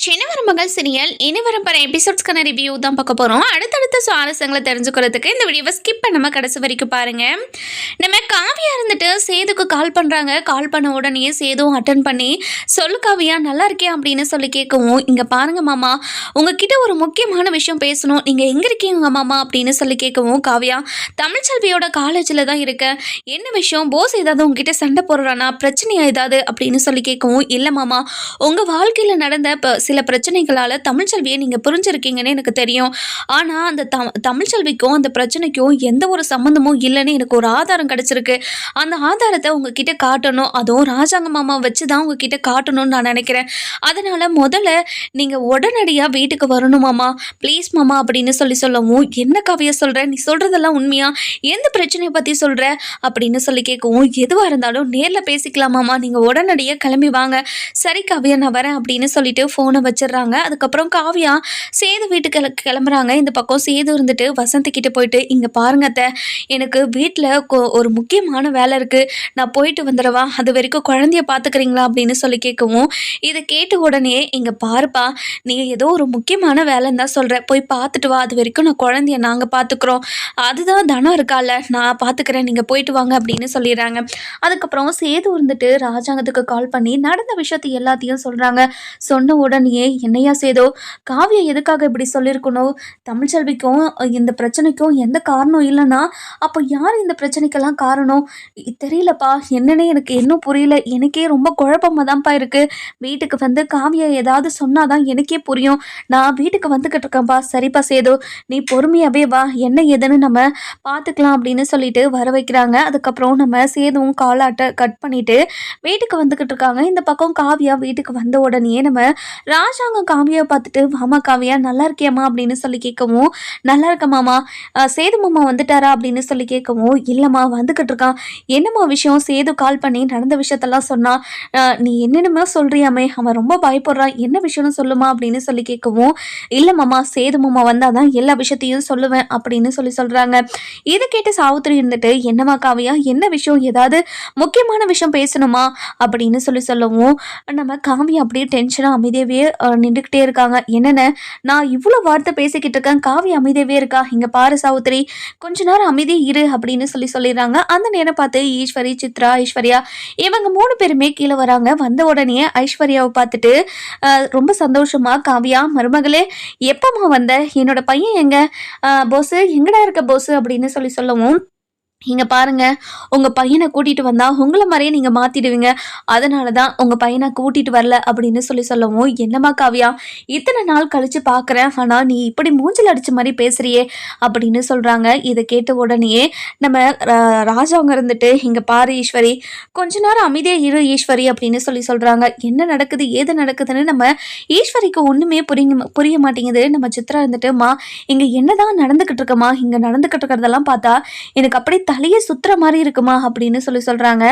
சின்ன மருமகள் சீரியல் இனி வரும் பல எபிசோட்ஸ்க்கான ரிவ்யூ தான் பார்க்க போகிறோம். அடுத்தடுத்த சுவாரஸ்யங்களை தெரிஞ்சுக்கிறதுக்கு இந்த வீடியோவை ஸ்கிப் பண்ணாமல் கடைசி வரைக்கும் பாருங்கள். நம்ம காவியா இருந்துட்டு சேதுக்கு கால் பண்ணுறாங்க. கால் பண்ண உடனே சேதுவும் அட்டன் பண்ணி சொல்லு காவியா நல்லா இருக்கேன் அப்படின்னு சொல்லி கேட்கவும், இங்கே பாருங்க மாமா, உங்ககிட்ட ஒரு முக்கியமான விஷயம் பேசணும், நீங்கள் எங்கே இருக்கீங்க மாமா அப்படின்னு சொல்லி கேட்கவும், காவியா தமிழ்ச்செல்வியோட காலேஜில் தான் இருக்கேன், என்ன விஷயம், போஸ் ஏதாவது உங்ககிட்ட சண்டை போடுறானா, பிரச்சனையா ஏதாவது அப்படின்னு சொல்லி கேட்கவும், இல்லை மாமா, உங்கள் வாழ்க்கையில் நடந்த சில பிரச்சனைகளால் தமிழ்ச்செல்வியை நீங்கள் புரிஞ்சிருக்கீங்கன்னு எனக்கு தெரியும். ஆனால் அந்த தமிழ்ச்செல்விக்கும் அந்த பிரச்சனைக்கும் எந்த ஒரு சம்மந்தமும் இல்லைன்னு எனக்கு ஒரு ஆதாரம் கிடச்சிருக்கு. அந்த ஆதாரத்தை உங்ககிட்ட காட்டணும், அதுவும் ராஜாங்க மாமா வச்சு தான் உங்ககிட்ட காட்டணும்னு நான் நினைக்கிறேன். அதனால் முதல்ல நீங்கள் உடனடியாக வீட்டுக்கு வரணும் மாமா, ப்ளீஸ் மாமா அப்படின்னு சொல்லவும், என்ன காவியா சொல்கிற, நீ சொல்கிறதெல்லாம் உண்மையா, எந்த பிரச்சனையை பற்றி சொல்கிற அப்படின்னு சொல்லி கேட்கவும், எதுவாக இருந்தாலும் நேரில் பேசிக்கலாமாம்மா, நீங்கள் உடனடியாக கிளம்பி வாங்க. சரி காவியா நான் வரேன் அப்படின்னு சொல்லிட்டு ஃபோனை வச்சிடுறாங்க. அதுக்கப்புறம் காவியா சேது வீட்டுக்கு கிளம்புறாங்க. இந்த பக்கம் சேது இருந்துட்டு வசந்தி கிட்ட போயிட்டு, இங்கே பாருங்க அத்தை, எனக்கு வீட்டில் ஒரு முக்கியமான வேலை இருக்குது, நான் போயிட்டு வந்துடுவா, அது வரைக்கும் குழந்தைய பார்த்துக்கிறீங்களா அப்படின்னு சொல்லி கேட்கவும், இதை கேட்ட உடனே, இங்கே பாருப்பா, நீங்கள் ஏதோ ஒரு முக்கியமான வேலைன்னு தான் சொல்கிறேன், போய் பார்த்துட்டு வா, அது வரைக்கும் நான் குழந்தைய நாங்கள் பார்த்துக்குறோம், அதுதான் தனம் இருக்கால, நான் பார்த்துக்கிறேன், நீங்கள் போயிட்டு வாங்க அப்படின்னு சொல்லிடுறாங்க. அதுக்கப்புறம் சேது இருந்துட்டு ராஜாங்கத்துக்கு கால் பண்ணி நடந்த விஷயத்தை எல்லாத்தையும் சொல்கிறாங்க. சொன்ன உடனே, என்னையா சேதோ, காவியா எதுக்காக இப்படி சொல்லியிருக்கணும், தமிழ்ச்செல்விக்கும் இந்த பிரச்சனைக்கும் எந்த காரணம் இல்லைன்னா அப்போ யார் இந்த பிரச்சனைக்கெல்லாம் காரணம் தெரியலப்பா, என்னன்னே எனக்கு இன்னும் புரியல, எனக்கே ரொம்ப குழப்பமாக தான்ப்பா இருக்குது, வீட்டுக்கு வந்து காவியா ஏதாவது சொன்னாதான் எனக்கே புரியும், நான் வீட்டுக்கு வந்துக்கிட்டு இருக்கேன்ப்பா. சரிப்பா சேதோ, நீ பொறுமையாகவே வா, என்ன ஏதுன்னு நம்ம பார்த்துக்கலாம் அப்படின்னு சொல்லிட்டு வர வைக்கிறாங்க. அதுக்கப்புறம் நம்ம சேதுவும் காலாட்டை கட் பண்ணிட்டு வீட்டுக்கு வந்துக்கிட்டு இருக்காங்க. இந்த பக்கம் காவியா வீட்டுக்கு வந்த உடனே நம்ம ராஜாங்க காவியாவை பார்த்துட்டு, மாமா காவியா நல்லா இருக்கியாம்மா அப்படின்னு சொல்லி கேட்கவும், நல்லா இருக்க மாமா, சேது மாமா வந்துட்டாரா அப்படின்னு சொல்லி கேட்கவும், இல்லைம்மா வந்துக்கிட்டு இருக்கான், என்னம்மா விஷயம், சேது கால் பண்ணி நடந்த விஷயத்தெல்லாம் சொன்னான், நீ என்னென்னமோ சொல்கிறியாமே, அவன் ரொம்ப பயப்படுறான், என்ன விஷயம்னு சொல்லுமா அப்படின்னு சொல்லி கேட்கவும், இல்லை மாமா, சேது மாமா வந்தால் தான் எல்லா விஷயத்தையும் சொல்லுவேன் அப்படின்னு சொல்கிறாங்க. இதை கேட்டு சாவித்திரி இருந்துட்டு, என்னம்மா காவியா, என்ன விஷயம், ஏதாவது முக்கியமான விஷயம் பேசணுமா அப்படின்னு சொல்லவும், நம்ம காவியா அப்படியே டென்ஷனாக அமைதியாகவே நின்றுக்கிட்டே இருக்காங்க. என்னென்ன, நான் இவ்வளோ வார்த்தை பேசிக்கிட்டு இருக்கேன், காவியா அமைதியாகவே இருக்கா, இங்கே பாரு சாவித்திரி, கொஞ்ச நேரம் அமைதியே இரு அப்படின்னு சொல்லிடுறாங்க. அந்த நேரம் பார்த்து ஈஸ்வரி, சித்ரா, ஐஸ்வர்யா இவங்க 3 பேருமே கீழே வராங்க. வந்த உடனே ஐஸ்வர்யாவை பார்த்துட்டு, ரொம்ப சந்தோஷமா, காவியா மருமகளே எப்பமா வந்த, என்னோட பையன் எங்க, போஸு எங்கடா இருக்க போஸு அப்படின்னு சொல்லவும், இங்கே பாருங்கள், உங்கள் பையனை கூட்டிகிட்டு வந்தால் உங்களை மாதிரியே நீங்கள் மாற்றிடுவீங்க, அதனால தான் உங்கள் பையனை கூட்டிகிட்டு வரல அப்படின்னு சொல்லவும், என்னம்மா காவியா, இத்தனை நாள் கழித்து பார்க்குறேன், ஆனால் நீ இப்படி மூஞ்சில் அடித்த மாதிரி பேசுகிறியே அப்படின்னு சொல்கிறாங்க. இதை கேட்ட உடனே நம்ம ராஜாவங்க இருந்துட்டு, இங்கே பாரு ஈஸ்வரி, கொஞ்ச நேரம் அமைதியாக இரு ஈஸ்வரி அப்படின்னு சொல்கிறாங்க. என்ன நடக்குது ஏது நடக்குதுன்னு நம்ம ஈஸ்வரிக்கு ஒன்றுமே புரிய மாட்டேங்குது. நம்ம சித்ரா இருந்துட்டு, மா இங்கே என்ன தான் நடந்துக்கிட்டு இருக்கமா, இங்கே நடந்துக்கிட்டு இருக்கிறதெல்லாம் பார்த்தா எனக்கு அப்படியே தலையே சுத்துற மாதிரி இருக்குமா அப்படின்னு சொல்கிறாங்க.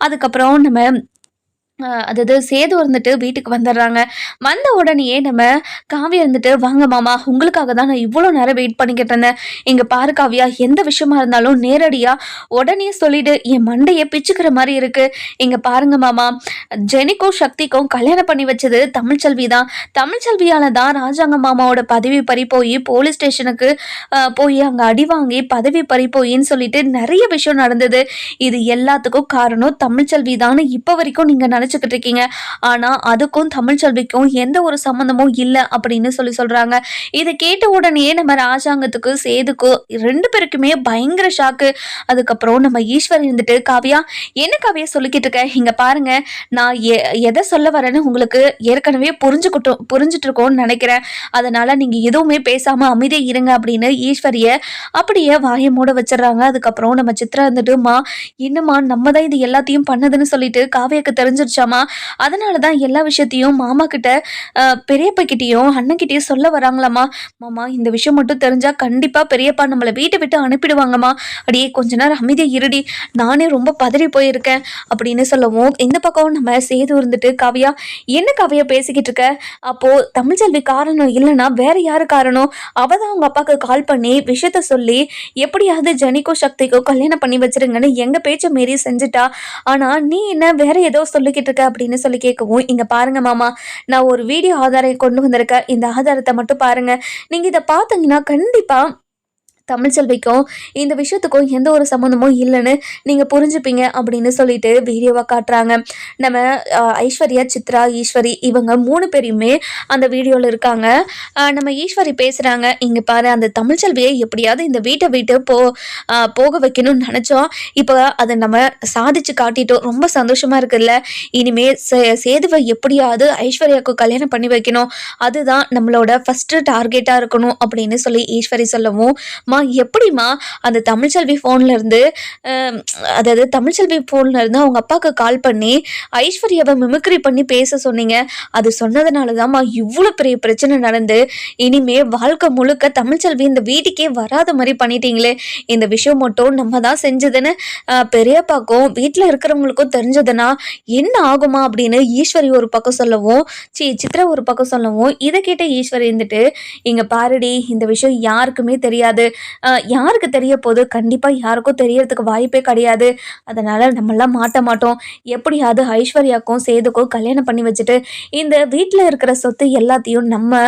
அதுக்கப்புறம் நம்ம அதாவது சேது வந்துட்டு வீட்டுக்கு வந்துடுறாங்க. வந்த உடனே நம்ம காவியா இருந்துட்டு, வாங்க மாமா, உங்களுக்காக தான் நான் இவ்வளோ நேரம் வெயிட் பண்ணிக்கிட்டு இருந்தேன், இங்கே பாரு காவியா, எந்த விஷயமா இருந்தாலும் நேரடியாக உடனே சொல்லிவிடு, என் மண்டையை பிச்சுக்கிற மாதிரி இருக்குது, இங்கே பாருங்க மாமா, ஜெனிக்கும் சக்திக்கும் கல்யாணம் பண்ணி வச்சது தமிழ்ச்செல்வி தான், தமிழ்ச்செல்வியால் தான் ராஜாங்க மாமாவோட பதவி பறி போய் போலீஸ் ஸ்டேஷனுக்கு போய் அங்கே அடி வாங்கி பதவி பறி போயின்னு சொல்லிட்டு நிறைய விஷயம் நடந்தது, இது எல்லாத்துக்கும் காரணம் தமிழ்ச்செல்வி தான் இப்போ வரைக்கும் நீங்கள் நினச்சிக்கிட்டு இருக்கீங்க, ஆனால் அதுக்கும் தமிழ்ச்செல்விக்கும் எந்த ஒரு சம்மந்தமும் இல்லை அப்படின்னு சொல்கிறாங்க. இதை கேட்ட உடனே நம்ம ராஜாங்கத்துக்கு சேதுக்கும் 2 பேருக்குமே பயங்கர ஷாக்கு. அதுக்கப்புறம் நம்ம ஈஸ்வரி இருந்துட்டு, காவியா என்ன காவியா சொல்லிக்கிட்டு இருக்க, இங்கே பாருங்க, நான் எதை சொல்ல வரேன்னு உங்களுக்கு ஏற்கனவே புரிஞ்சுட்டு இருக்கோன்னு நினைக்கிறேன், அதனால நீங்கள் எதுவுமே பேசாமல் அமைதியாக இருங்க அப்படின்னு ஈஸ்வரியை அப்படியே வாயை மூட வச்சிடறாங்க. அதுக்கப்புறம் நம்ம சித்ரா இருந்துட்டு, மா என்னம்மா நம்ம தான் இது எல்லாத்தையும் பண்ணதுன்னு சொல்லிட்டு காவியாக்கு தெரிஞ்சிருச்சாமா, அதனால தான் எல்லா விஷயத்தையும் மாமா கிட்ட பெரியப்பா கிட்டேயும் அண்ணன்கிட்டயும் சொல்ல வராங்களாமா, மாமா இந்த விஷயம் மட்டும் தெரிஞ்சா கண்டிப்பாக பெரியப்பா நம்மளை வீட்டை விட்டு அனுப்பிடுவாங்கம்மா, அப்படியே கொஞ்ச நேரம் அமைதியாக இருடி, நானே ரொம்ப பதறி போயிருக்கேன் அப்படின்னு சொல்லவும், இந்த பக்கம் நம்ம சேது இருந்துட்டு, காவியா என்ன காவியா பேசிக்கிட்டு இருக்க, அப்போது தமிழ்ச்செல்வி காரணம் இல்லைன்னா வேற யாரு காரணம், அவ தான் அவங்க அப்பாவுக்கு கால் பண்ணி விஷயத்த சொல்லி எப்படியாவது ஜெனிக்கோ சக்திக்கோ கல்யாணம் பண்ணி வச்சிருங்கன்னு எங்கள் பேச்சை மீறி செஞ்சுட்டா, ஆனால் நீ என்ன வேற ஏதோ சொல்லிக்கிட்டு பண்ணிக்கிட்டு இருக்க அப்படின்னு சொல்லி கேட்கவும், இங்க பாருங்க மாமா, நான் ஒரு வீடியோ ஆதாரம் கொண்டு வந்திருக்கேன். இந்த ஆதாரத்த மட்டும் பாருங்க. நீங்க இத பார்த்தீங்கன்னா கண்டிப்பா தமிழ்ச்செல்விக்கும் இந்த விஷயத்துக்கும் எந்த ஒரு சம்மந்தமும் இல்லைன்னு நீங்க புரிஞ்சுப்பீங்க அப்படின்னு சொல்லிட்டு வீடியோவா காட்டுறாங்க. நம்ம ஐஸ்வர்யா, சித்ரா, ஈஸ்வரி இவங்க 3 பேரையுமே அந்த வீடியோல இருக்காங்க. நம்ம ஈஸ்வரி பேசுறாங்க, "இங்க பாரு, அந்த தமிழ்ச்செல்வியை எப்படியாவது இந்த வீட்டை விட்டு போக வைக்கணும்னு நினைச்சோம். இப்போ அதை நம்ம சாதிச்சு காட்டிட்டோம். ரொம்ப சந்தோஷமா இருக்குல்ல. இனிமே சேதுவை எப்படியாவது ஐஸ்வர்யாவுக்கு கல்யாணம் பண்ணி வைக்கணும். அதுதான் நம்மளோட ஃபர்ஸ்ட் டார்கெட்டா இருக்கணும்" அப்படின்னு சொல்லி ஈஸ்வரி சொல்லவும், எப்படிம்மா அந்த தமிழ்ச்செல்வி ஃபோன்ல இருந்து அதாவது தமிழ்ச்செல்வி ஃபோன்ல இருந்து அவங்க அப்பாவுக்கு கால் பண்ணி ஐஸ்வர்யாவை மிமிக்ரி பண்ணி பேச சொன்னீங்க. அது சொன்னதுனால தான்மா இவ்வளோ பெரிய பிரச்சனை நடந்து இனிமே வாழ்க்கை முழுக்க தமிழ்ச்செல்வி இந்த வீட்டுக்கே வராத மாதிரி பண்ணிட்டீங்களே. இந்த விஷயம் மட்டும் நம்ம தான் செஞ்சதுன்னு பெரியப்பாக்கும் வீட்டில் இருக்கிறவங்களுக்கும் தெரிஞ்சதுன்னா என்ன ஆகுமா அப்படின்னு ஈஸ்வரி ஒரு பக்கம் சொல்லவும், சித்ரா ஒரு பக்கம் சொல்லவும், இதை கேட்ட ஈஸ்வரி இருந்துட்டு, இங்க பாருடி, இந்த விஷயம் யாருக்குமே தெரியாது. யாருக்கு தெரிய போகுது? கண்டிப்பா யாருக்கும் தெரியறதுக்கு வாய்ப்பே கிடையாது. அதனால நம்மளாம் மாட்ட மாட்டோம். எப்படியாவது ஐஸ்வர்யாக்கும் சேதுக்கும் கல்யாணம் பண்ணி வச்சுட்டு இந்த வீட்டில் இருக்கிற சொத்து எல்லாத்தையும் நம்ம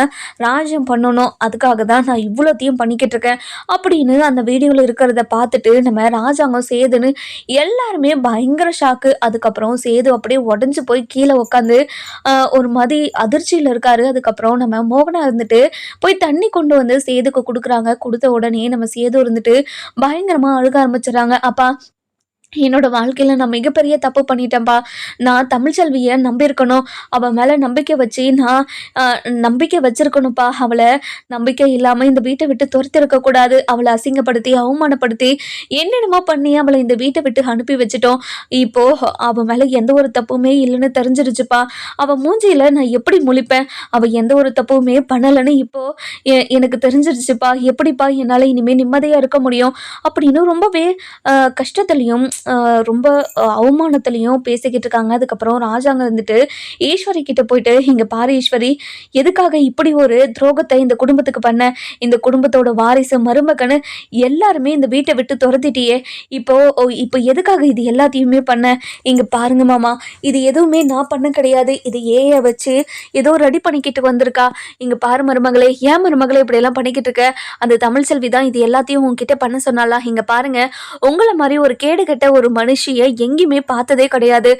ராஜ்யம் பண்ணணும். அதுக்காக தான் நான் இவ்வளோத்தையும் பண்ணிக்கிட்டு இருக்கேன் அப்படின்னு அந்த வீடியோவில் இருக்கிறத பார்த்துட்டு நம்ம ராஜாங்கம், சேதுன்னு எல்லாருமே பயங்கர ஷாக்கு. அதுக்கப்புறம் சேது அப்படியே உடஞ்சி போய் கீழே உட்காந்து ஒரு மாதிரி அதிர்ச்சியில் இருக்காரு. அதுக்கப்புறம் நம்ம மோகனா இருந்துட்டு போய் தண்ணி கொண்டு வந்து சேதுக்கு கொடுக்குறாங்க. கொடுத்த உடனே நம்ம சேது இருந்துட்டு பயங்கரமா அழுக ஆரம்பிச்சிடறாங்க. அப்பா, என்னோட வாழ்க்கையில் நான் மிகப்பெரிய தப்பு பண்ணிட்டேன்ப்பா. நான் தமிழ்ச்செல்வியை நம்பியிருக்கணும். அவள் மேலே நம்பிக்கை வச்சு நான் நம்பிக்கை வச்சிருக்கணும்ப்பா. அவளை நம்பிக்கை இல்லாமல் இந்த வீட்டை விட்டு துரத்திருக்கக்கூடாது. அவளை அசிங்கப்படுத்தி அவமானப்படுத்தி என்னென்னமோ பண்ணி அவளை இந்த வீட்டை விட்டு அனுப்பி வச்சுட்டோம். இப்போது அவள் மேலே எந்த ஒரு தப்புமே இல்லைன்னு தெரிஞ்சிருச்சுப்பா. அவள் மூஞ்சியில் நான் எப்படி முழிப்பேன்? அவள் எந்த ஒரு தப்புமே பண்ணலைன்னு இப்போது எனக்கு தெரிஞ்சிருச்சுப்பா. எப்படிப்பா என்னால் இனிமேல் நிம்மதியாக இருக்க முடியும் அப்படின்னு ரொம்பவே கஷ்டத்துலையும் ரொம்ப அவமானத்துலையும் பேசிக்கிட்டு இருக்காங்க. அதுக்கப்புறம் ராஜாங்க வந்துட்டு ஈஸ்வரி கிட்ட போயிட்டு, இங்க பாரு ஈஸ்வரி, எதுக்காக இப்படி ஒரு துரோகத்தை இந்த குடும்பத்துக்கு பண்ண? இந்த குடும்பத்தோட வாரிசு, மருமகன்னு எல்லாருமே இந்த வீட்டை விட்டு துரத்திட்டியே. இப்போ எதுக்காக இது எல்லாத்தையுமே பண்ண? இங்க பாருங்க மாமா, இது எதுவுமே நான் பண்ண கிடையாது. இது ஏஐ வச்சு ஏதோ ரெடி பண்ணிக்கிட்டு வந்திருக்கா. இங்க பாரு மருமகளே, ஏன் மருமகளே இப்படி எல்லாம் பண்ணிக்கிட்டு இருக்க? அந்த தமிழ்ச்செல்வி தான் இது எல்லாத்தையும் உங்ககிட்ட பண்ண சொன்னாலா? இங்க பாருங்க, உங்களை மாதிரி ஒரு கேடு கெட்ட ஒரு மனுஷியை எங்கேயுமே பார்த்ததே கிடையாது.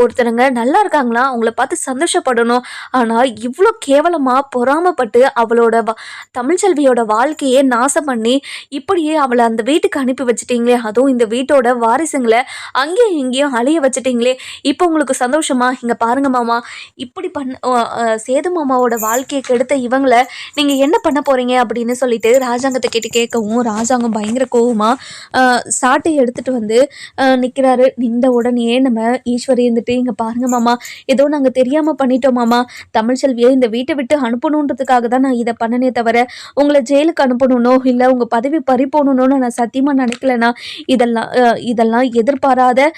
ஒருத்தருங்க நல்லா இருக்காங்களா, அவங்கள பார்த்து சந்தோஷப்படணும். ஆனால் இவ்வளோ கேவலமாக பொறாமப்பட்டு அவளோட தமிழ்ச்செல்வியோட வாழ்க்கையே நாசம் பண்ணி இப்படியே அவளை அந்த வீட்டுக்கு அனுப்பி வச்சுட்டீங்களே. அதுவும் இந்த வீட்டோட வாரிசுங்களை அங்கேயும் இங்கேயும் அழிய வச்சுட்டீங்களே. இப்போ உங்களுக்கு சந்தோஷமா? இங்கே பாருங்க மாமா, இப்படி சேது மாமாவோட வாழ்க்கையை கெடுத்த இவங்களை நீங்கள் என்ன பண்ண போகிறீங்க அப்படின்னு சொல்லிட்டு ராஜாங்கத்தை கேட்கவும், ராஜாங்கம் பயங்கர கோவமாக சாட்டை எடுத்துகிட்டு வந்து நிற்கிறாரு. நின்ற உடனே நம்ம ஈஸ்வரி இருந்துட்டு, இங்கே பாருங்க மாமா, ஏதோ நாங்கள் தெரியாமல் பண்ணிட்டோம் மாமா. தமிழ்ச்செல்வியை இந்த வீட்டை விட்டு அனுப்பணுன்றதுக்காக தான் நான் இதை பண்ணனே தவிர உங்களை ஜெயிலுக்கு அனுப்பணும்னோ இல்லை உங்கள் பதவி பறிப்போகணுன்னு நான் சத்தியமாக நினைக்கலண்ணா. இதெல்லாம் எதிர்பாராத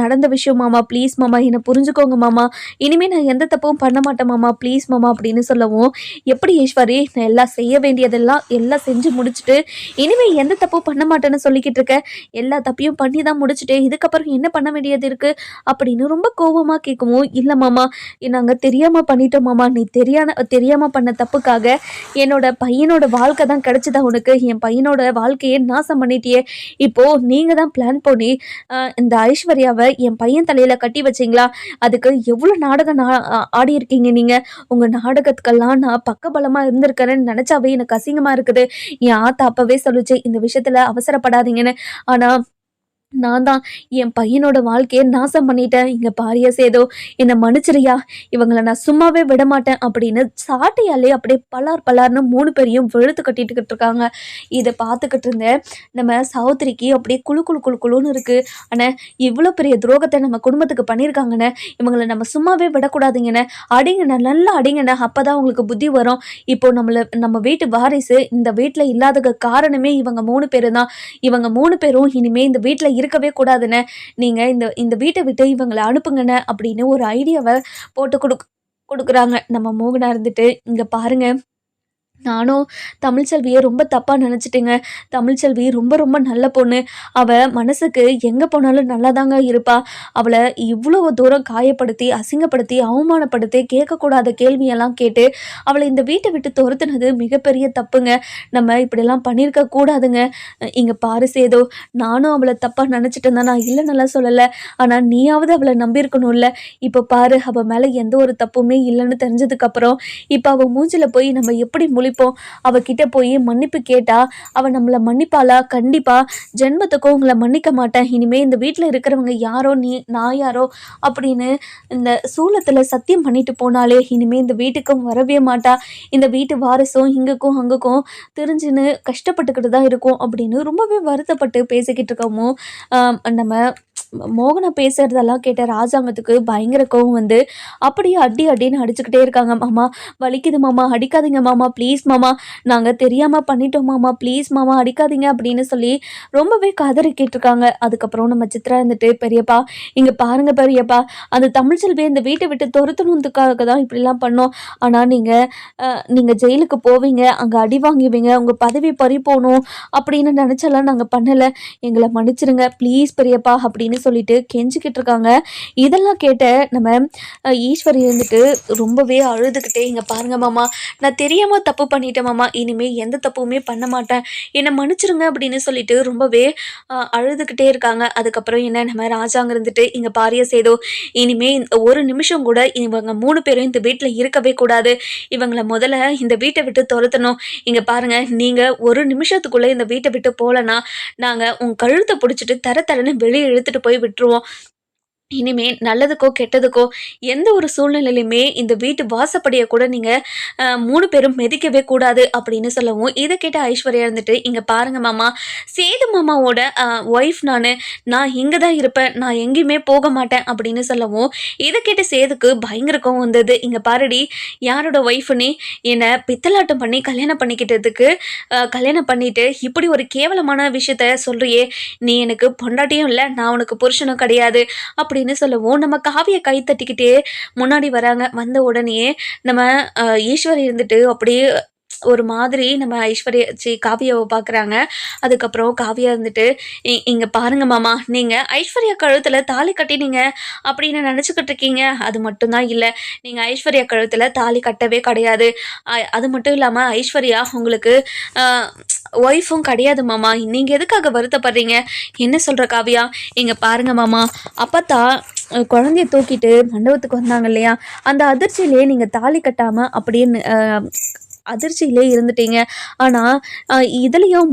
நடந்த விஷயம் மாமா. ப்ளீஸ் மாமா, என்னை புரிஞ்சுக்கோங்க மாமா. இனிமேல் நான் எந்த தப்பும் பண்ண மாட்டேன் மாமா, ப்ளீஸ் மாமா அப்படின்னு சொல்லவும், எப்படி ஈஸ்வரி, நான் எல்லாம் செய்ய வேண்டியதெல்லாம் எல்லாம் செஞ்சு முடிச்சுட்டு இனிமேல் எந்த தப்பும் பண்ண மாட்டேன்னு சொல்லிக்கிட்டு இருக்க? எல்லா தப்பையும் பண்ணி தான் முடிச்சுட்டேன். இதுக்கப்புறம் என்ன பண்ண வேண்டியது இருக்கு அப்படின்னு ரொம்ப கோபமாக கேட்கவும், இல்லை மாமா, நாங்கள் தெரியாமல் பண்ணிட்டோம் மாமா. நீ தெரியாமல் பண்ண தப்புக்காக என்னோட பையனோட வாழ்க்கை தான் கிடைச்சதா உனக்கு? என் பையனோட வாழ்க்கையை நாசம் பண்ணிட்டியே. இப்போது நீங்கள் தான் பிளான் பண்ணி இந்த ஐஸ்வர்யாவை என் பையன் தலையில் கட்டி வச்சிங்களா? அதுக்கு எவ்வளோ நாடகம் ஆடி இருக்கீங்க நீங்கள். உங்கள் நாடகத்துக்கெல்லாம் நான் பக்கபலமாக இருந்திருக்கிறேன்னு நினச்சாவே எனக்கு அசிங்கமாக இருக்குது. என் ஆத்தா அப்பவே சொல்லிச்சு, இந்த விஷயத்தில் அவசரப்படாதீங்கன்னு. ஆனால் நான் தான் என் பையனோட வாழ்க்கையை நாசம் பண்ணிட்டேன். இங்கே பாரியா சேதோ, என்னை மன்னிச்சிரியா, இவங்களை நான் சும்மாவே விட மாட்டேன் அப்படின்னு சாட்டையாலே அப்படியே பலார்னு 3 பேரையும் வெளுத்து கட்டிட்டுக்கிட்டு இருக்காங்க. இதை பார்த்துக்கிட்டு இருந்தேன் நம்ம சகோதரிக்கு அப்படியே குழுன்னு இருக்குது. ஆனால் இவ்வளோ பெரிய துரோகத்தை நம்ம குடும்பத்துக்கு பண்ணியிருக்காங்கண்ணே, இவங்களை நம்ம சும்மாவே விடக்கூடாதுங்கண்ணே. அடிங்கண்ணே, நல்லா அடிங்கண்ணே, அப்போ தான் உங்களுக்கு புத்தி வரும். இப்போ நம்ம வீட்டு வாரிசு இந்த வீட்டில் இல்லாத காரணமே இவங்க 3 பேர் தான். இவங்க 3 பேரும் இனிமேல் இந்த வீட்டில் இருக்கவே கூடாதுன்னு, நீங்க இந்த வீட்டை விட்டு இவங்களை அனுப்புங்கன்னு அப்படின்னு ஒரு ஐடியாவை போட்டு கொடுக்குறாங்க. நம்ம மோகனா இருந்துட்டு, இங்க பாருங்க, நானும் தமிழ்ச்செல்விய ரொம்ப தப்பா நினைச்சுட்டேங்க. தமிழ்ச்செல்வி ரொம்ப ரொம்ப நல்ல பொண்ணு. அவ மனசுக்கு எங்க போனாலும் நல்லாதாங்க இருப்பா. அவள இவ்வளவு தூரம் காயப்படுத்தி, அசிங்கப்படுத்தி, அவமானப்படுத்தி, கேட்கக்கூடாத கேள்வியெல்லாம் கேட்டு, அவள இந்த வீட்ட விட்டு துரத்துனது மிகப்பெரிய தப்புங்க. நம்ம இப்படிலாம் பண்ணியிருக்க கூடாதுங்க. இங்க பாரு சேது, நானும் அவள தப்பா நினைச்சுட்டேன் தான். நான் இல்லைன்னெல்லாம் சொல்லல. ஆனா நீயாவது அவள நம்பியிருக்கணும்ல. இப்ப பாரு, அவ மேல எந்த ஒரு தப்புமே இல்லைன்னு தெரிஞ்சதுக்கப்புறம், இப்ப அவ மூஞ்சில போய் நம்ம எப்படி முழிப்போம்? அவகிட்ட போய் மன்னிப்பு கேட்டா அவ நம்மள மன்னிப்பாளா? கண்டிப்பா ஜென்மத்துக்கும் உங்களை மன்னிக்க மாட்டேன். இனிமே இந்த வீட்டில் இருக்கிறவங்க யாரோ நான் யாரோ அப்படின்னு இந்த சூலத்துல சத்தியம் பண்ணிட்டு போனாலே இனிமே இந்த வீட்டுக்கும் வரவே மாட்டா. இந்த வீட்டு வாரிசும் இங்குக்கும் அங்குக்கும் தெரிஞ்சுன்னு கஷ்டப்பட்டுக்கிட்டு தான் இருக்கும் அப்படின்னு ரொம்பவே வருத்தப்பட்டு பேசிக்கிட்டு இருக்கவும், நம்ம மோகனை பேசுறதெல்லாம் கேட்ட ராஜாங்கத்துக்கு பயங்கர கோவம் வந்து அப்படியே அடி அடின்னு அடிச்சுக்கிட்டே இருக்காங்க. மாமா வலிக்குது மாமா, அடிக்காதீங்க மாமா, ப்ளீஸ் மாமா, நாங்கள் தெரியாமல் பண்ணிட்டோம் மாமா, ப்ளீஸ் மாமா அடிக்காதீங்க அப்படின்னு சொல்லி ரொம்பவே கதறிக்கிட்டு இருக்காங்க. அதுக்கப்புறம் நம்ம சித்ரா இருந்துட்டு, பெரியப்பா இங்கே பாருங்க பெரியப்பா, அந்த தமிழ்ச்செல்வி இந்த வீட்டை விட்டு துரத்தணுன்றதுக்காக தான் இப்படிலாம் பண்ணோம். ஆனால் நீங்கள் ஜெயிலுக்கு போவீங்க, அங்கே அடி வாங்குவீங்க, உங்கள் பதவி பறி போகணும் அப்படின்னு நினச்செல்லாம் நாங்கள் பண்ணலை. எங்களை மன்னிச்சிருங்க ப்ளீஸ் பெரியப்பா அப்படின்னு சொல்லிட்டு கெஞ்சிக்கிட்டு இருக்காங்க. இதெல்லாம் கேட்ட நம்ம ஈஸ்வரி இருந்துட்டு ரொம்பவே அழுதுகிட்டே, இங்க பாருங்க மாமா, நான் தெரியாம தப்பு பண்ணிட்டேன் மாமா, இனிமே எந்த தப்புமே பண்ண மாட்டேன், என்னை மன்னிச்சிருங்க அப்படின்னு சொல்லிட்டு ரொம்பவே அழுதுகிட்டே இருக்காங்க. அதுக்கப்புறம் என்ன, நம்ம ராஜாங்க இருந்துட்டு, இங்க பாரிய சேதோ, இனிமே ஒரு நிமிஷம் கூட இவங்க 3 பேரும் இந்த வீட்டில் இருக்கவே கூடாது, இவங்களை முதல்ல இந்த வீட்டை விட்டு துரத்தணும். இங்க பாருங்க, நீங்க ஒரு நிமிஷத்துக்குள்ள இந்த வீட்டை விட்டு போலனா நாங்க உங்க கழுத்தை பிடிச்சிட்டு தர தரன்னு வெளியே இழுத்துட்டு போய் விட்டுருவோம். இனிமே நல்லதுக்கோ கெட்டதுக்கோ எந்த ஒரு சூழ்நிலையிலுமே இந்த வீட்டு வாசப்படியை கூட நீங்கள் 3 பேரும் மிதிக்கவே கூடாது அப்படின்னு சொல்லவும், இதை கேட்ட ஐஸ்வர்யா இருந்துட்டு, இங்கே பாருங்க மாமா, சேது மாமாவோட ஒய்ஃப் நான் இங்கே தான் இருப்பேன், நான் எங்கேயுமே போக மாட்டேன் அப்படின்னு சொல்லவும், இதை கேட்ட சேதுக்கு பயங்கர கோவம் வந்தது. இங்கே பாருடி, யாரோட ஒய்ஃப் நீ? என்னை பித்தலாட்டம் பண்ணி கல்யாணம் பண்ணிக்கிட்டதுக்கு கல்யாணம் பண்ணிட்டு இப்படி ஒரு கேவலமான விஷயத்த சொல்றியே, நீ எனக்கு பொண்டாட்டியும் இல்லை, நான் உனக்கு புருஷனும் கிடையாது அப்படின்னு சொல்லவும், நம்ம காவியை கை தட்டிக்கிட்டே முன்னாடி வராங்க. வந்த உடனே நம்ம ஈஸ்வரி இருந்துட்டு அப்படியே ஒரு மாதிரி நம்ம காவியாவை பார்க்குறாங்க. அதுக்கப்புறம் காவியா இருந்துட்டு, இங்கே பாருங்க மாமா, நீங்கள் ஐஸ்வர்யா கழுத்தில் தாலி கட்டினீங்க அப்படின்னு நினச்சிக்கிட்டு இருக்கீங்க, அது மட்டும்தான் இல்லை, நீங்கள் ஐஸ்வர்யா கழுத்தில் தாலி கட்டவே கிடையாது. அது மட்டும் இல்லாமல் ஐஸ்வர்யா உங்களுக்கு ஒய்ஃபும் கிடையாது மாமா, நீங்கள் எதுக்காக வருத்தப்படுறீங்க? என்ன சொல்கிற காவியா? இங்கே பாருங்க மாமா, அப்பத்தான் குழந்தைய தூக்கிட்டு மண்டபத்துக்கு வந்தாங்க இல்லையா, அந்த அதிர்ச்சியிலே நீங்கள் தாலி கட்டாமல் அப்படின்னு அதிர்ச்சியிலே இருந்துட்டீங்க. ஆனால் இதுலேயும்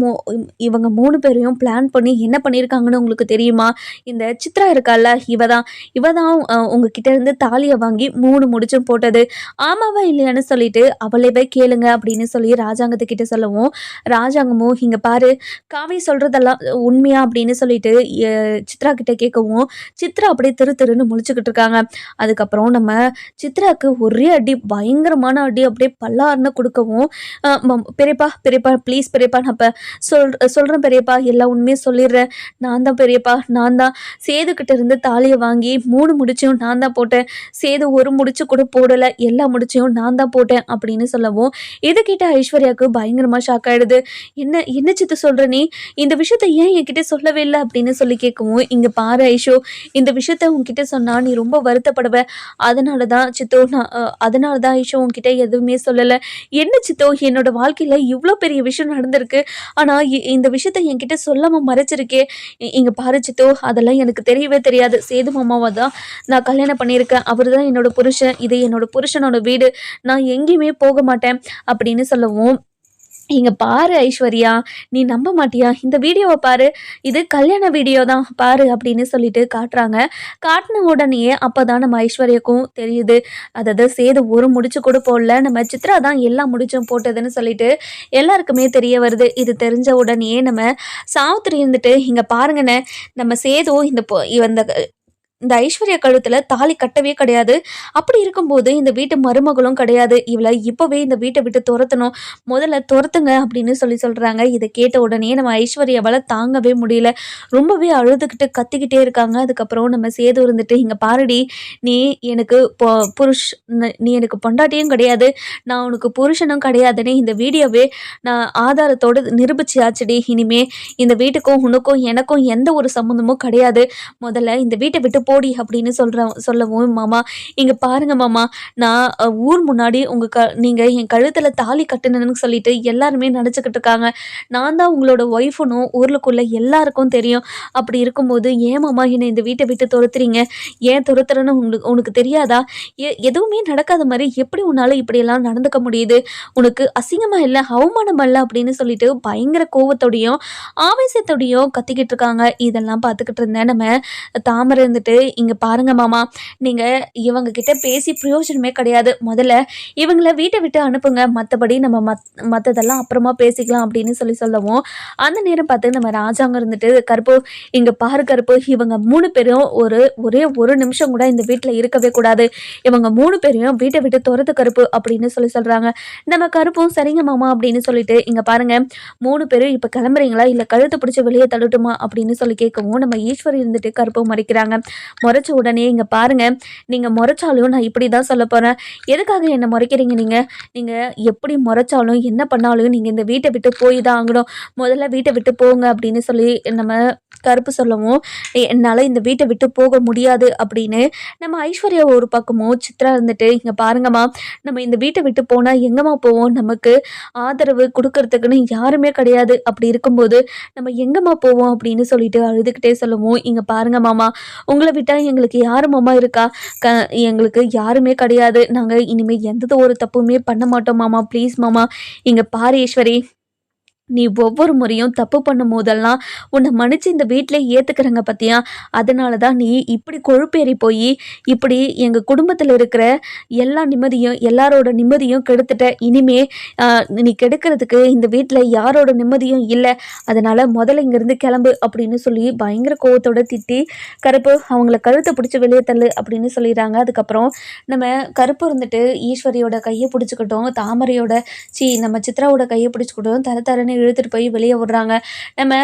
இவங்க 3 பேரையும் பிளான் பண்ணி என்ன பண்ணியிருக்காங்கன்னு உங்களுக்கு தெரியுமா? இந்த சித்ரா இருக்கால, இவ தான் உங்ககிட்ட இருந்து தாலியை வாங்கி 3 முடிச்சும் போட்டது. ஆமாவா இல்லையான்னு சொல்லிட்டு அவளைவே கேளுங்க அப்படின்னு சொல்லி ராஜாங்கத்துக்கிட்ட சொல்லவும், ராஜாங்கமும் இங்கே பாரு, காவி சொல்கிறதெல்லாம் உண்மையா அப்படின்னு சொல்லிட்டு சித்ரா கிட்ட கேட்கவும், சித்ரா அப்படியே திருன்னு முழிச்சுக்கிட்டு இருக்காங்க. அதுக்கப்புறம் நம்ம சித்ராவுக்கு ஒரே அடி, பயங்கரமான அடி, அப்படியே பல்லாருன்னு கொடுக்கவும், பெரியப்பா பெரியப்பா ப்ளீஸ் பெரியப்பா, நான் இப்போ சொல்கிறேன் பெரியப்பா, எல்லா உண்மையும் சொல்லிடுறேன், நான் தான் பெரியப்பா, நான் தான் சேதுக்கிட்ட இருந்து தாலியை வாங்கி 3 முடிச்சையும் நான் தான் போட்டேன், சேது ஒரு முடிச்சு கூட போடலை, எல்லா முடிச்சையும் நான் தான் போட்டேன் அப்படின்னு சொல்லவும், இதை கேட்ட ஐஸ்வர்யாவுக்கு பயங்கரமாக ஷாக் ஆகிடுது. என்ன சித்து சொல்கிற நீ? இந்த விஷயத்த ஏன் என்கிட்ட சொல்லவே இல்லை அப்படின்னு சொல்லி கேட்கவும், இங்கே பாரு ஐஷோ, இந்த விஷயத்த உன்கிட்ட சொன்னா நீ ரொம்ப வருத்தப்படுவ, அதனால தான் சித்தோ, நான் அதனால தான் ஐஷோ உன்கிட்ட எதுவுமே சொல்லலை. என்ன சித்தோ, என்னோட வாழ்க்கையில் இவ்வளோ பெரிய விஷயம் நடந்திருக்கு, ஆனால் இந்த விஷயத்த என்கிட்ட சொல்லாமல் மறைச்சிருக்கே. இங்கே பாரு சித்தோ, அதெல்லாம் எனக்கு தெரியவே தெரியாது, சேது மாமாவை தான் நான் கல்யாணம் பண்ணியிருக்கேன், அவர் தான் என்னோட புருஷன், இது என்னோட புருஷனோட வீடு, நான் எங்கேயுமே போக மாட்டேன் அப்படின்னு சொல்லவும், இங்க பாரு ஐஸ்வர்யா, நீ நம்ப மாட்டியா, இந்த வீடியோவை பாரு, இது கல்யாண வீடியோ தான் பாரு அப்படின்னு சொல்லிட்டு காட்டுறாங்க. காட்டின உடனேயே அப்போதான் நம்ம ஐஸ்வர்யாக்கும் தெரியுது, அதாவது சேது ஒரு முடிச்சு கூட போடல, நம்ம சித்ரா தான் எல்லா முடிச்சும் போட்டதுன்னு சொல்லிட்டு எல்லாருக்குமே தெரிய வருது. இது தெரிஞ்ச உடனேயே நம்ம சாவித்திரி இருந்துட்டு, இங்க பாருங்கண்ணே, நம்ம சேது இந்த இந்த ஐஸ்வர்யா கழுத்துல தாலி கட்டவே கிடையாது. அப்படி இருக்கும்போது இந்த வீட்டு மருமகளும் கிடையாது. இவள இப்பவே இந்த வீட்ட விட்டு தொரத்தணும். முதல்ல தொரத்துங்க அப்படின்னு சொல்றாங்க. இத கேட்ட உடனே நம்ம ஐஸ்வர்யாவால தாங்கவே முடியல. ரொம்பவே அழுதுகிட்டு கத்திக்கிட்டே இருக்காங்க. அதுக்கப்புறம் நம்ம சேது இருந்துட்டு, "இங்க பாருடி, நீ எனக்கு புருஷ் நீ எனக்கு பொண்டாட்டியும் கிடையாது. நான் உனக்கு புருஷனும் கிடையாதுன்னு இந்த வீடியோவே நான் ஆதாரத்தோட நிரூபிச்சாச்சுடி. இனிமே இந்த வீட்டுக்கும் உனக்கும் எனக்கும் எந்த ஒரு சம்மந்தமும் கிடையாது. முதல்ல இந்த வீட்ட விட்டு போடி" அப்படின்னு சொல்லவும், "மாமா இங்க பாருங்க மாமா, நான் ஊர் முன்னாடி நீங்க என் கழுத்துல தாலி கட்டுனேன்னு சொல்லிட்டு எல்லாருமே நெனச்சுக்கிட்டு இருக்காங்க. நான் தான் உங்களோட ஒய்ஃப்னும் ஊருக்குள்ள எல்லாருக்கும் தெரியும். அப்படி இருக்கும்போது ஏன் மாமா என்னை இந்த வீட்ட விட்டு துரத்துறீங்க? ஏன் துரத்துறேன்னு உனக்கு தெரியாதா? எதுவுமே நடக்காத மாரி எப்படி உன்னால இப்படியெல்லாம் நடந்துக்க முடியுது? உனக்கு அசிங்கமா இல்ல? அவமானமா இல்ல?" அப்படின்னு சொல்லிட்டு பயங்கர கோவத்தோடையும், ஆவேசத்தோடையும் கத்திக்கிட்டு இருக்காங்க. இதெல்லாம் பார்த்துக்கிட்டு இருந்தேன் நம்ம தாமரை இருந்துட்டு, "இங்க பாருங்க மாமா, நீங்க இவங்க கிட்ட பேசி பிரயோஜனமே கிடையாது. முதல்ல இவங்கள வீட்ட விட்டு அனுப்புங்க. மத்தபடி நம்ம மத்ததெல்லாம் அப்புறமா பேசிக்கலாம்" அப்படின்னு சொல்லவும், அந்த நேரம் பார்த்து நம்ம ராஜாங்க இருந்துட்டு, "கருப்பு, இங்க பாரு கருப்பு, இவங்க 3 பேரும் ஒரே ஒரு நிமிஷம் கூட இந்த வீட்ல இருக்கவே கூடாது. இவங்க 3 பேரையும் வீட்ட விட்டு தொரத்து கருப்பு" அப்படின்னு சொல்றாங்க. நம்ம கருப்பும் "சரிங்க மாமா" அப்படின்னு சொல்லிட்டு, "இங்க பாருங்க, 3 பேரும் இப்ப கிளம்புறீங்களா? இல்ல கழுத்த பிடிச்சு வெளிய தள்ளட்டுமா?" அப்படின்னு கேட்கவும், நம்ம ஈஸ்வரி இருந்துட்டு கருப்ப முறைக்கிறாங்க. முறைச்ச உடனே, "இங்க பாருங்க, நீங்க முறைச்சாலும் நான் இப்படிதான் சொல்லப் போறேன். எதுக்காக என்ன முறைக்கிறீங்க நீங்க? நீங்க எப்படி முறைச்சாலும், என்ன பண்ணாலும் நீங்க இந்த வீட்ட விட்டு போய் தான் ஆகணும். முதல்ல வீட்ட விட்டு போங்க" அப்படின்னு நம்ம கருப்பு சொல்லவும், "என்னால இந்த வீட்ட விட்டு போக முடியாது" அப்படின்னு நம்ம ஐஸ்வர்யா ஒரு பக்கமும், சித்ரா இருந்துட்டு, "இங்க பாருங்கம்மா, நம்ம இந்த வீட்ட விட்டு போனா எங்கம்மா போவோம்? நமக்கு ஆதரவு குடுக்கறதுக்குன்னு யாருமே கிடையாது. அப்படி இருக்கும்போது நம்ம எங்கம்மா போவோம்?" அப்படின்னு சொல்லிட்டு அழுதுகிட்டே சொல்லவும், "இங்க பாருங்க மாமா, உங்கள விட்டா எங்களுக்கு யாரு மாமா இருக்கா? க எங்களுக்கு யாருமே கிடையாது. நாங்க இனிமே எந்த ஒரு தப்புமே பண்ண மாட்டோம் மாமா. ப்ளீஸ் மாமா. இங்க பாரு ஈஸ்வரி, நீ ஒவ்வொரு முறையும் தப்பு பண்ணும்போதெல்லாம் உன்னை மன்னிச்சு இந்த வீட்டிலே ஏத்துக்கிறேங்க பாத்தியா? அதனால தான் நீ இப்படி கொழுப்பேறி போய் இப்படி எங்க குடும்பத்தில் இருக்கிற எல்லாரோட நிம்மதியும் கெடுத்துட்ட. இனிமே நீ கெடுக்கிறதுக்கு இந்த வீட்டில் யாரோட நிம்மதியும் இல்லை. அதனால முதல்ல இங்கேருந்து கிளம்பு" அப்படின்னு பயங்கர கோவத்தோட திட்டி, "கருப்பு, அவங்கள கழுத்தை பிடிச்சி வெளியே தள்ளு" அப்படின்னு சொல்லிடுறாங்க. அதுக்கப்புறம் நம்ம கருப்பு இருந்துட்டு ஈஸ்வரியோட கையை பிடிச்சிக்கிட்டோம், நம்ம சித்ராவோட கையை பிடிச்சிக்கிட்டோம், தர தரன்னு இழுத்துட்டு போய் வெளியே விடுறாங்க. நம்ம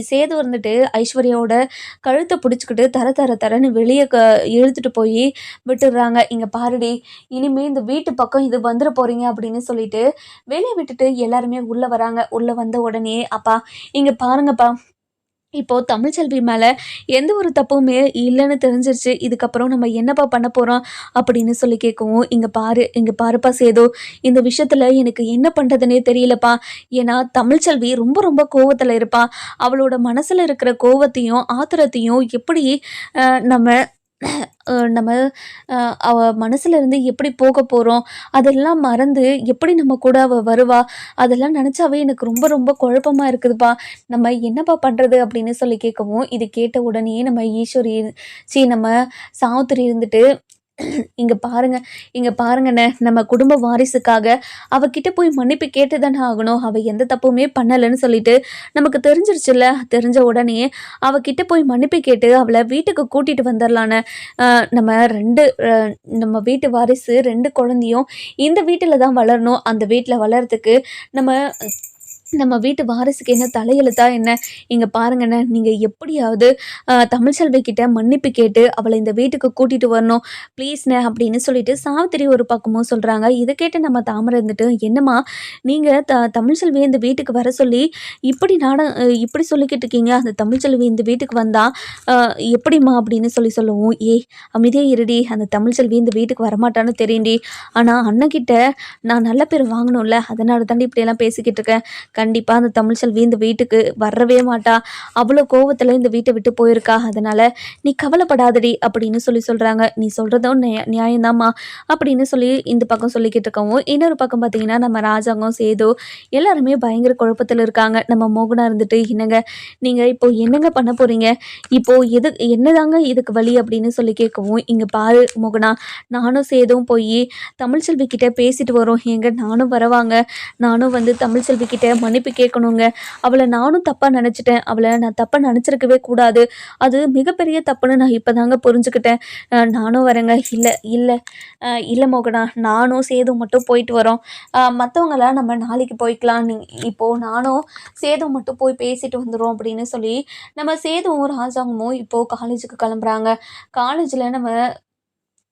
சேது வந்துட்டு ஐஸ்வர்யாவோட கழுத்தை பிடிச்சிக்கிட்டு தர தர தரன்னு வெளியே இழுத்துட்டு போய் விட்டுடுறாங்க. "இங்க பாருடி, இனிமே இந்த வீட்டு பக்கம் இது வந்துட போறீங்க" அப்படின்னு சொல்லிட்டு வெளியே விட்டுட்டு எல்லாருமே உள்ள வராங்க. உள்ள வந்த உடனே, "அப்பா இங்க பாருங்கப்பா, இப்போ தமிழ்ச்செல்வி மேல எந்த ஒரு தப்புமே இல்லைன்னு தெரிஞ்சிருச்சு. இதுக்கப்புறம் நம்ம என்னப்பா பண்ண போறோம்?" அப்படின்னு கேட்கவும், "இங்க பாருப்பா சேது, இந்த விஷயத்துல எனக்கு என்ன பண்றதுன்னே தெரியலப்பா. ஏன்னா தமிழ்ச்செல்வி ரொம்ப ரொம்ப கோவத்துல இருப்பா. அவளோட மனசுல இருக்கிற கோவத்தையும் ஆத்திரத்தையும் எப்படி நம்ம நம்ம அவ மனசுல இருந்து எப்படி போக போறோம்? அதெல்லாம் மறந்து எப்படி நம்ம கூட அவ வருவா? அதெல்லாம் நினைச்சாவே எனக்கு ரொம்ப ரொம்ப குழப்பமா இருக்குதுப்பா. நம்ம என்னப்பா பண்றது?" அப்படின்னு கேட்கவும், இது கேட்ட உடனே நம்ம ஈஸ்வரி நம்ம சாவித்திரி இருந்துட்டு, இங்க பாருங்கண்ணே, நம்ம குடும்ப வாரிசுக்காக அவகிட்ட போய் மன்னிப்பு கேட்டு தானே ஆகணும். அவ எந்த தப்புமே பண்ணலன்னு சொல்லிட்டு நமக்கு தெரிஞ்சிருச்சுல்ல. தெரிஞ்ச உடனே அவகிட்ட போய் மன்னிப்பு கேட்டு அவளை வீட்டுக்கு கூட்டிட்டு வந்துடலான்னு. நம்ம 2 நம்ம வீட்டு வாரிசு 2 குழந்தையும் இந்த வீட்டில தான் வளரணும். அந்த வீட்டில வளர்றதுக்கு நம்ம நம்ம வீட்டு வாரிசுக்கு என்ன தலையெழுத்தா என்ன? இங்க பாருங்கண்ணே, நீங்க எப்படியாவது தமிழ்ச்செல்வி கிட்ட மன்னிப்பு கேட்டு அவளை இந்த வீட்டுக்கு கூட்டிட்டு வரணும் ப்ளீஸ்ண்ணே அப்படின்னு சொல்லிட்டு சாவித்திரி ஒரு பக்கமும் சொல்றாங்க. இதை கேட்டு நம்ம தாமரை இருந்துட்டு, "என்னம்மா நீங்க தமிழ்ச்செல்வியை இந்த வீட்டுக்கு வர சொல்லி இப்படி சொல்லிக்கிட்டு இருக்கீங்க? அந்த தமிழ்ச்செல்வி இந்த வீட்டுக்கு வந்தா எப்படிம்மா?" அப்படின்னு சொல்லவும், "ஏய் அமைதியா இருடி, அந்த தமிழ்ச்செல்வி இந்த வீட்டுக்கு வரமாட்டான்னு தெரியும்டி. ஆனா அண்ணன்கிட்ட நான் நல்ல பேர் வாங்கணும்ல, அதனால தாண்டி இப்படியெல்லாம் பேசிக்கிட்டு இருக்கேன். கண்டிப்பா அந்த தமிழ்ச்செல்வி இந்த வீட்டுக்கு வரவே மாட்டா. அவ்வளோ கோவத்துல இந்த வீட்டை விட்டு போயிருக்கா. அதனால நீ கவலைப்படாதடி" அப்படின்னு சொல்றாங்க. "நீ சொல்றதும் நியாயம்தாம்மா" அப்படின்னு இந்த பக்கம் சொல்லிக்கிட்டு இருக்கவும், இன்னொரு பக்கம் பார்த்தீங்கன்னா நம்ம ராஜாங்கம், சேது எல்லாருமே பயங்கர குழப்பத்தில் இருக்காங்க. நம்ம மோகனா இருந்துட்டு, "என்னங்க நீங்க இப்போ என்னங்க பண்ண போறீங்க? இப்போ என்னதாங்க இதுக்கு வழி?" அப்படின்னு கேட்கவும், "இங்க பாரு மோகனா, நானும் சேதும் போய் தமிழ்ச்செல்வி கிட்ட பேசிட்டு வரோம். ஏங்க நானும் வரவாங்க? நானும் தமிழ்ச்செல்வி கிட்ட மன்னிப்பு கேட்கணுங்க. அவள நானும் தப்பா நெனச்சுட்டேன். அவள நான் தப்பா நெனச்சிருக்கவே கூடாது. அது மிகப்பெரிய தப்புன்னு நான் இப்பதாங்க புரிஞ்சுக்கிட்டேன். நானும் வரேங்க. இல்ல, இல்ல. இல்ல மோகனா, நானும் சேதுவும் மட்டும் போயிட்டு வரோம். மத்தவங்கலாம் நம்ம நாளைக்கு போய்க்கலாம். இப்போ நானும் சேதுவும் மட்டும் போய் பேசிட்டு வந்துர்றோம் அப்படின்னு சொல்லி, நம்ம சேதுவும், ராஜாங்கமும் இப்போ காலேஜுக்கு கிளம்புறாங்க. காலேஜில நம்ம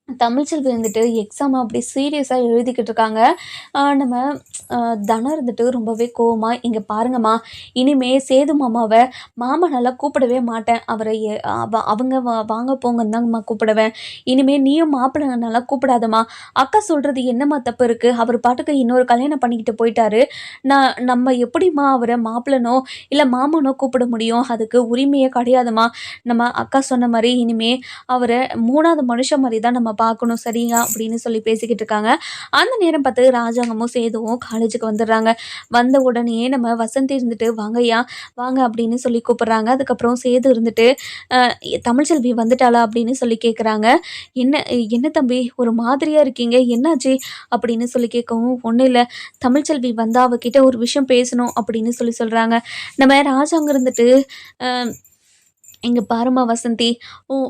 தமிழ்ச்செல்வி வந்துட்டு எக்ஸாம அப்படியே சீரியஸா எழுதிக்கிட்டு இருக்காங்க. நம்ம தனம் இருந்துட்டு ரொம்பவே கோவமா, "இங்க பாருங்கம்மா, இனிமே சேது மாமாவ மாமனால கூப்பிடவே மாட்டேன். அவர அவங்க வாங்க போங்கன்னு தாங்கம்மா கூப்பிடுவேன். இனிமே நீயும் மாப்பிள்ளனால கூப்பிடாதம்மா. அக்கா சொல்றது என்னம்மா தப்பு இருக்கு? அவர் பாட்டுக்கு இன்னொரு கல்யாணம் பண்ணிக்கிட்டு போயிட்டாரு. நம்ம எப்படிம்மா அவர மாப்பிள்ளனோ, இல்ல மாமனோ கூப்பிட முடியும்? அதுக்கு உரிமையே கிடையாதும்மா. நம்ம அக்கா சொன்ன மாரி இனிமே அவர 3வது மனுஷன் மாரி தான் நம்ம பார்க்கணும். சரியா?" அப்படின்னு சொல்லி பேசிக்கிட்டு இருக்காங்க. அந்த நேரம் பார்த்து ராஜாங்கமும், சேதுவும் காலேஜுக்கு வந்துடுறாங்க. வந்த உடனேயே நம்ம வசந்தி இருந்துட்டு, "வாங்கய்யா, வாங்க" அப்படின்னு சொல்லி கூப்பிடுறாங்க. அதுக்கப்புறம் சேது இருந்துட்டு, அ "தமிழ்ச்செல்வி வந்துட்டாளா?" அப்படின்னு சொல்லி கேட்குறாங்க. "என்ன என்ன தம்பி ஒரு மாதிரியா இருக்கீங்க? என்னாச்சு?" அப்படின்னு சொல்லி கேட்கவும், "ஒண்ணும் இல்ல. தமிழ்ச்செல்வி வந்தா அவகிட்ட ஒரு விஷயம் பேசணும்" அப்படின்னு சொல்லி சொல்றாங்க. நம்ம ராஜாங்க இருந்துட்டு, அ "இங்க பாரும்மா வசந்தி,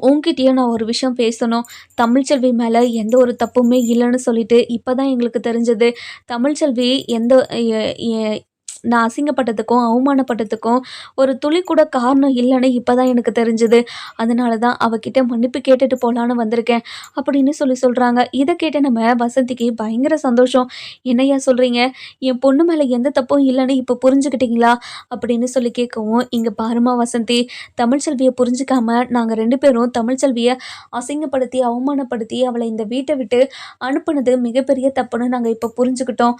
உன்கிட்டயும் நான் ஒரு விஷயம் பேசணும். தமிழ்ச்செல்வி மேல எந்த ஒரு தப்புமே இல்லன்னு சொல்லிட்டு இப்ப தான் எங்களுக்கு தெரிஞ்சது. தமிழ்ச்செல்வி எந்த எ எ நான் அசிங்கப்பட்டதுக்கும், அவமானப்பட்டதுக்கும் ஒரு துளி கூட காரணம் இல்லன்னு இப்ப தான் எனக்கு தெரிஞ்சது. அதனால தான் அவகிட்ட மன்னிப்பு கேட்டுட்டு போலான்னு வந்திருக்கேன்" அப்படின்னு சொல்லி சொல்றாங்க. இத கேட்ட நம்ம வசந்திக்கு பயங்கர சந்தோஷம். "என்னய்யா சொல்றீங்க? என் பொண்ணு மேல எந்த தப்பும் இல்லன்னு இப்ப புரிஞ்சுக்கிட்டீங்களா?" அப்படின்னு சொல்லி கேட்கவும், "இங்க பாரும்மா வசந்தி, தமிழ்ச்செல்விய புரிஞ்சுக்காம நாங்க 2 பேரும் தமிழ்ச்செல்விய அசிங்கப்படுத்தி, அவமானப்படுத்தி அவள இந்த வீட்ட விட்டு அனுப்புனது மிகப்பெரிய தப்புன்னு நாங்க இப்ப புரிஞ்சுக்கிட்டோம்.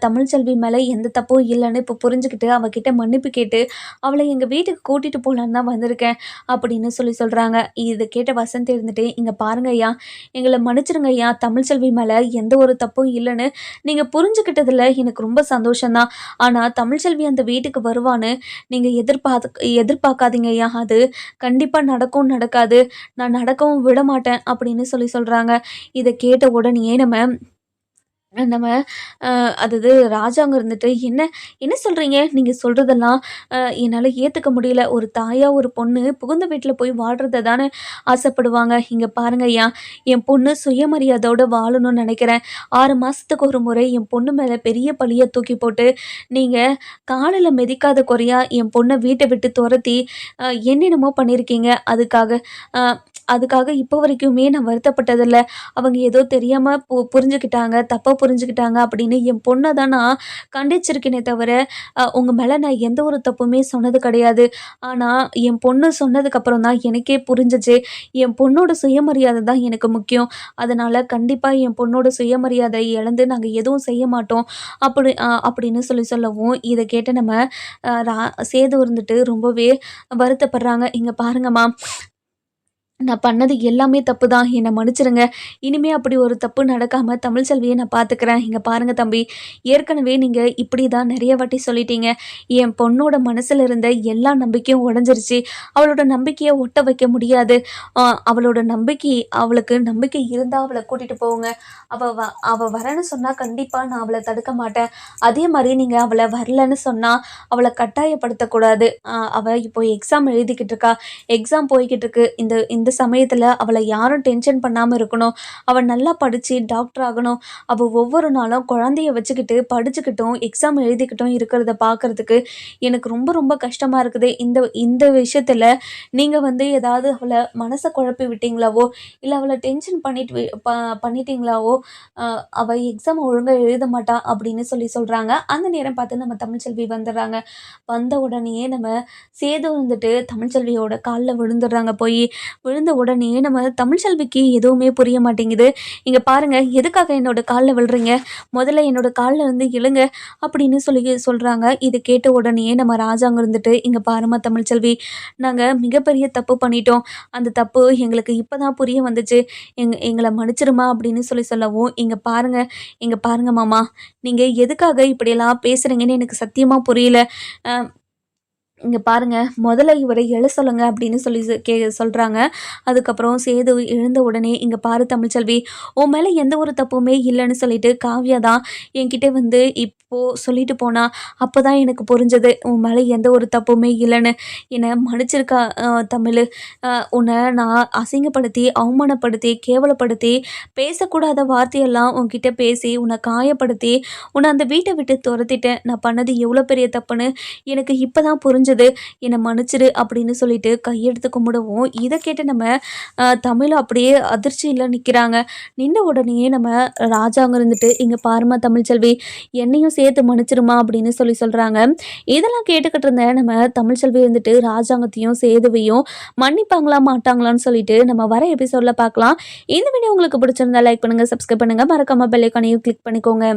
தமிழ்ச்செல்வி மேல எந்த தப்பும் இல்லன்னு இப்ப புரிஞ்சுக்கிட்டு, அவகிட்ட மன்னிப்பு கேட்டு, அவள எங்க வீட்டுக்கு கூட்டிட்டு போலான்னு தான் வந்திருக்கேன்" அப்படின்னு சொல்லி சொல்றாங்க. இத கேட்ட வசந்தி இருந்துட்டு, "இங்க பாருங்க ஐயா, எங்கள மன்னிச்சிடுங்க ஐயா. தமிழ்ச்செல்வி மேல எந்த ஒரு தப்பும் இல்லன்னு நீங்க புரிஞ்சுக்கிட்டதுல எனக்கு ரொம்ப சந்தோஷம் தான். ஆனா தமிழ்ச்செல்வி அந்த வீட்டுக்கு வருவான்னு நீங்க எதிர்பார்க்காதீங்க ஐயா. அது கண்டிப்பா நடக்காது. நான் நடக்கவும் விடமாட்டேன்" அப்படின்னு சொல்லி சொல்றாங்க. இத கேட்ட உடனேயே நம்ம நம்ம அ அதாவது ராஜாங்க இருந்துட்டு, "என்ன என்ன சொல்றீங்க? நீங்க சொல்றதெல்லாம் என்னால ஏத்துக்க முடியல. ஒரு தாயா ஒரு பொண்ணு புகுந்த வீட்ல போய் வாழ்றத தானே ஆசைப்படுவாங்க. இங்க பாருங்கய்யா, என் பொண்ணு சுயமரியாதையோட வாழணும்னு நெனைக்கிறேன். 6 மாசத்துக்கு ஒரு முறை என் பொண்ணு மேல பெரிய பழிய தூக்கி போட்டு, நீங்க காலுல மிதிக்காத குறையா என் பொண்ண வீட்ட விட்டு தொரத்தி, என்னென்னமோ பண்ணியிருக்கீங்க. அ அதுக்காக இப்போ வரைக்குமே நான் வருத்தப்பட்டதில்ல. அவங்க ஏதோ தெரியாம புரிஞ்சுக்கிட்டாங்க, தப்பா புரிஞ்சுக்கிட்டாங்க அப்படின்னு என் பொண்ண தான் நான் கண்டிச்சிருக்கேனே தவிர, உங்க மேல நான் எந்த ஒரு தப்புமே சொன்னது கிடையாது. ஆனா, என் பொண்ணு சொன்னதுக்கப்புறம் தான் எனக்கே புரிஞ்சுச்சு. என் பொண்ணோட சுயமரியாதை தான் எனக்கு முக்கியம். அதனால கண்டிப்பா என் பொண்ணோட சுயமரியாதை இழந்து நாங்க எதுவும் செய்ய மாட்டோம். அப்படின்னு சொல்லி சொல்லவும், இத கேட்டு நம்ம சேது இருந்துட்டு ரொம்பவே வருத்தப்படுறாங்க. "இங்க பாருங்கம்மா, நான் பண்ணது எல்லாமே தப்பு தான். என்ன மன்னிச்சிடுங்க. இனிமே அப்படி ஒரு தப்பு நடக்காம தமிழ்ச்செல்விய நான் பார்த்துக்கிறேன். இங்க பாருங்க தம்பி, ஏற்கனவே நீங்க இப்படி தான் நெறைய வாட்டி சொல்லிட்டீங்க. என் பொண்ணோட மனசுல இருந்த எல்லா நம்பிக்கையும் உடைஞ்சிருச்சு. அவளோட நம்பிக்கைய ஒட்ட வைக்க முடியாது. அவளோட அவளுக்கு நம்பிக்கை இருந்தா அவள கூட்டிட்டு போங்க. அவ வரேன்னு சொன்னா கண்டிப்பா நான் அவள தடுக்க மாட்டேன். அதே மாரி நீங்க அவள வரலன்னு சொன்னா, அவள கட்டாயப்படுத்தக்கூடாது. அவ இப்போ எக்ஸாம் எழுதிக்கிட்டு இருக்கா. எக்ஸாம் போய்க்கிட்டு இருக்கு. இந்த இந்த சமயத்துல அவள யாரும் டென்ஷன் பண்ணாம இருக்கணும். அவ நல்லா படிச்சு டாக்டர் ஆகணும். அவ ஒவ்வொரு நாளும் குழந்தைய வச்சுக்கிட்டு படிச்சுக்கிட்டும், எக்ஸாம் எழுதிக்கிட்டும் இருக்கிறத பார்க்கறதுக்கு எனக்கு ரொம்ப ரொம்ப கஷ்டமா இருக்குது. இந்த இந்த விஷயத்துல நீங்க ஏதாவது அவள மனச குழப்பி விட்டீங்களாவோ, இல்ல அவள டென்ஷன் பண்ணிட்டீங்களாவோ, அ அவ எக்ஸாம் ஒழுங்கா எழுத மாட்டா அப்படின்னு சொல்லி சொல்றாங்க. அந்த நேரம் பார்த்து நம்ம தமிழ்ச்செல்வி வந்துடுறாங்க. வந்த உடனேயே நம்ம சேது தமிழ்ச்செல்வியோட கால்ல விழுந்துடுறாங்க போயி. விழுந்த உடனே நம்ம தமிழ்ச்செல்விக்கு எதுவுமே புரிய மாட்டேங்குது. "இங்க பாருங்க, எதுக்காக என்னோட கால்ல விழுறீங்க? முதல்ல என்னோட கால்ல இருந்து எழுங்க" அப்படின்னு சொல்லி சொல்றாங்க. இத கேட்ட உடனேயே நம்ம ராஜாங்க "இங்க பாரும்மா தமிழ்ச்செல்வி, நாங்க மிகப்பெரிய தப்பு பண்ணிட்டோம். அந்த தப்பு எங்களுக்கு இப்ப தான் புரிய வந்துச்சு. எங்கள மன்னிச்சிடுமா" அப்படின்னு சொல்லி சொல்லவும், "இங்க பாருங்க மாமா, நீங்க எதுக்காக இப்படியெல்லாம் பேசுறீங்கன்னு எனக்கு சத்தியமா புரியல. அ இங்க பாருங்க, முதல்ல இவர எழ சொல்லுங்க" அப்படின்னு சொல்லி சொல்றாங்க. அதுக்கப்புறம் சேது எழுந்த உடனே, "இங்க பாரு தமிழ்ச்செல்வி, உன் மேல எந்த ஒரு தப்புமே இல்லன்னு சொல்லிட்டு காவ்யா தான் என்கிட்ட சொல்லிட்டு போனா. அப்போ தான் எனக்கு புரிஞ்சது உன் மேலே எந்த ஒரு தப்புமே இல்லைன்னு. என்னை மன்னிச்சிருக்கா தமிழ். உன்னை நான் அசிங்கப்படுத்தி அவமானப்படுத்தி கேவலப்படுத்தி பேசக்கூடாத வார்த்தையெல்லாம் உன்கிட்ட பேசி உன்னை காயப்படுத்தி உன்னை அந்த வீட்டை விட்டு துரத்திட்டேன். நான் பண்ணது எவ்வளோ பெரிய தப்புன்னு எனக்கு இப்போ தான் புரிஞ்சது. என்னை மன்னிச்சிரு அப்படின்னு சொல்லிட்டு கையெடுத்து கும்பிடவும் இதை கேட்டு நம்ம தமிழ் அப்படியே அதிர்ச்சியில் நிற்கிறாங்க. நின்ன உடனேயே நம்ம ராஜாங்க இருந்துட்டு இங்கே பாருமா தமிழ்ச்செல்வி, என்னையும் சேர்த்து மன்னிச்சிருமா அப்படின்னு சொல்கிறாங்க. இதெல்லாம் கேட்டுக்கிட்டு இருந்த நம்ம தமிழ்ச்செல்வி இருந்துட்டு ராஜாங்கத்தையும் சேதுவையும் மன்னிப்பாங்களா மாட்டாங்களான்னு சொல்லிட்டு நம்ம வர எபிசோடில் பார்க்கலாம். இந்த வீடியோ உங்களுக்கு பிடிச்சிருந்தா லைக் பண்ணுங்கள், சப்ஸ்கிரைப் பண்ணுங்கள், மறக்காமல் பெல் ஐக்கானையும் கிளிக் பண்ணிக்கோங்க.